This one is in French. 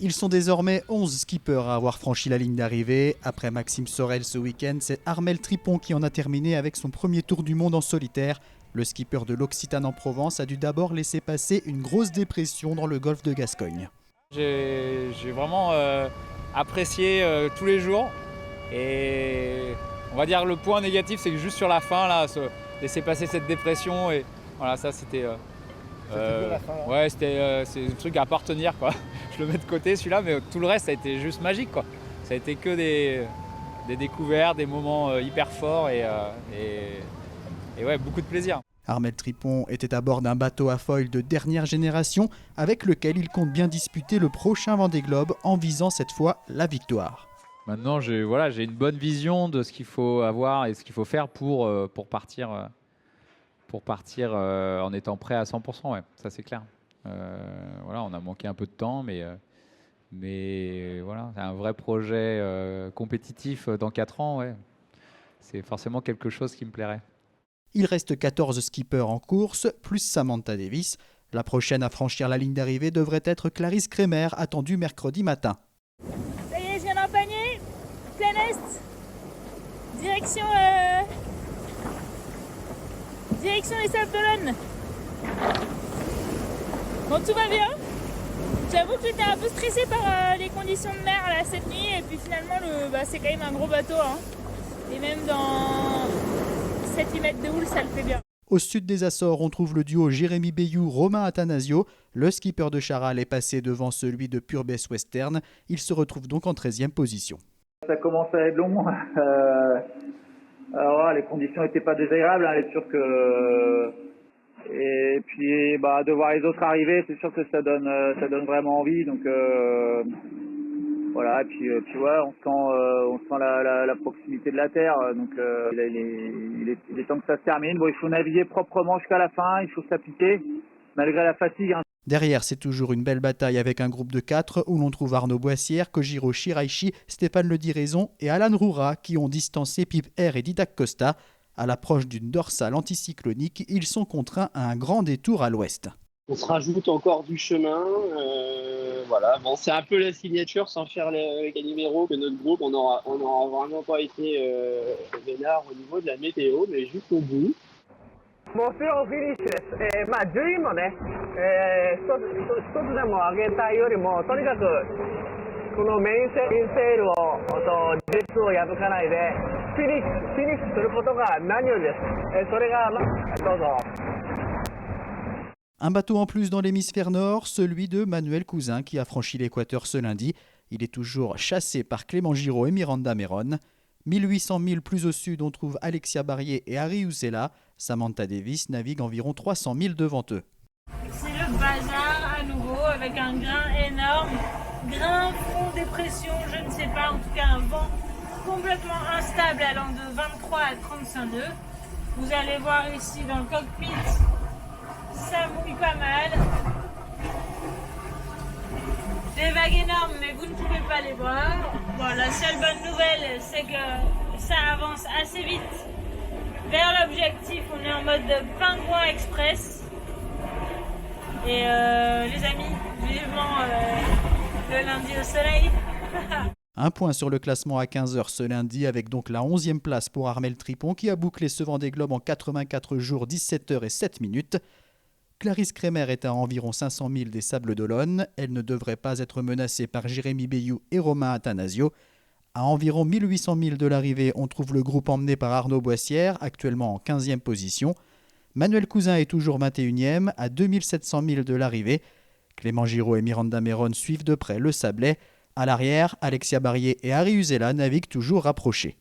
Ils sont désormais 11 skippers à avoir franchi la ligne d'arrivée. Après Maxime Sorel ce week-end, c'est Armel Tripon qui en a terminé avec son premier tour du monde en solitaire. Le skipper de l'Occitane en Provence a dû d'abord laisser passer une grosse dépression dans le golfe de Gascogne. J'ai vraiment apprécié tous les jours. Et on va dire le point négatif, c'est que juste sur la fin, là, laisser passer cette dépression. Et voilà, ça c'était... ouais, c'est un truc à pas retenir, quoi. Je le mets de côté celui-là, mais tout le reste ça a été juste magique, quoi. Ça a été que des découvertes, des moments hyper forts et ouais, beaucoup de plaisir. Armel Tripon était à bord d'un bateau à foil de dernière génération avec lequel il compte bien disputer le prochain Vendée Globe en visant cette fois la victoire. Maintenant, j'ai une bonne vision de ce qu'il faut avoir et ce qu'il faut faire pour partir en étant prêt à 100%. Ouais, ça c'est clair. Voilà, on a manqué un peu de temps, mais voilà, c'est un vrai projet compétitif dans 4 ans. Ouais. C'est forcément quelque chose qui me plairait. Il reste 14 skippers en course, plus Samantha Davis. La prochaine à franchir la ligne d'arrivée devrait être Clarisse Kremer, attendue mercredi matin. Ça y est, je viens d'empoigner, plein est, direction les Sables d'Olonne. Bon, tout va bien. J'avoue que j'étais un peu stressée par les conditions de mer là, cette nuit, et puis finalement c'est quand même un gros bateau, hein. Et même dans 7-8 mètres de houle, ça le fait bien. Au sud des Açores, on trouve le duo Jérémy Bayou-Romain Athanasio. Le skipper de Charal est passé devant celui de Purbès Western. Il se retrouve donc en 13e position. Ça commence à être long. Alors, les conditions n'étaient pas désagréables, hein, c'est sûr que... Et puis de voir les autres arriver, c'est sûr que ça donne vraiment envie. Donc voilà, et puis ouais, on sent la proximité de la terre. Donc il est temps que ça se termine. Bon, il faut naviguer proprement jusqu'à la fin, il faut s'appliquer malgré la fatigue, hein. Derrière, c'est toujours une belle bataille avec un groupe de 4 où l'on trouve Arnaud Boissière, Kojiro Shiraishi, Stéphane Le Diraison et Alan Roura qui ont distancé Pip Air et Didac Costa. À l'approche d'une dorsale anticyclonique, ils sont contraints à un grand détour à l'ouest. On se rajoute encore du chemin. Voilà. Bon, c'est un peu la signature, sans faire les numéros, que notre groupe, on aura vraiment pas été vénard au niveau de la météo, mais jusqu'au bout. もちろんフィニッシュです。順位もね、一つでも上げたいよりも、とにかくこのメインセールを実を破かないでフィニッシュすることが何よりです。それがどうぞ。Un bateau en plus dans l'hémisphère nord, celui de Manuel Cousin qui a franchi l'équateur ce lundi. Il est toujours chassé par Clément Giraud et Miranda Meron. 1800 milles plus au sud, on trouve Alexia Barrier et Harry Usela. Samantha Davis navigue environ 300 milles devant eux. C'est le bazar à nouveau avec un grain énorme, grain, fond, dépression, je ne sais pas, en tout cas un vent complètement instable allant de 23 à 35 nœuds. Vous allez voir ici dans le cockpit, ça mouille pas mal. Des vagues énormes, mais vous ne pouvez pas les voir. Bon, la seule bonne nouvelle, c'est que ça avance assez vite vers l'objectif. On est en mode pingouin express. Et les amis, vivement le lundi au soleil. Un point sur le classement à 15h ce lundi avec donc la 11e place pour Armel Tripon qui a bouclé ce Vendée Globe en 84 jours, 17h et 7 minutes. Clarisse Kremer est à environ 500 milles des Sables d'Olonne. Elle ne devrait pas être menacée par Jérémy Bayou et Romain Athanasio. À environ 1800 milles de l'arrivée, on trouve le groupe emmené par Arnaud Boissière, actuellement en 15e position. Manuel Cousin est toujours 21e, à 2700 milles de l'arrivée. Clément Giraud et Miranda Meron suivent de près le Sablais. À l'arrière, Alexia Barrier et Harry Usela naviguent toujours rapprochés.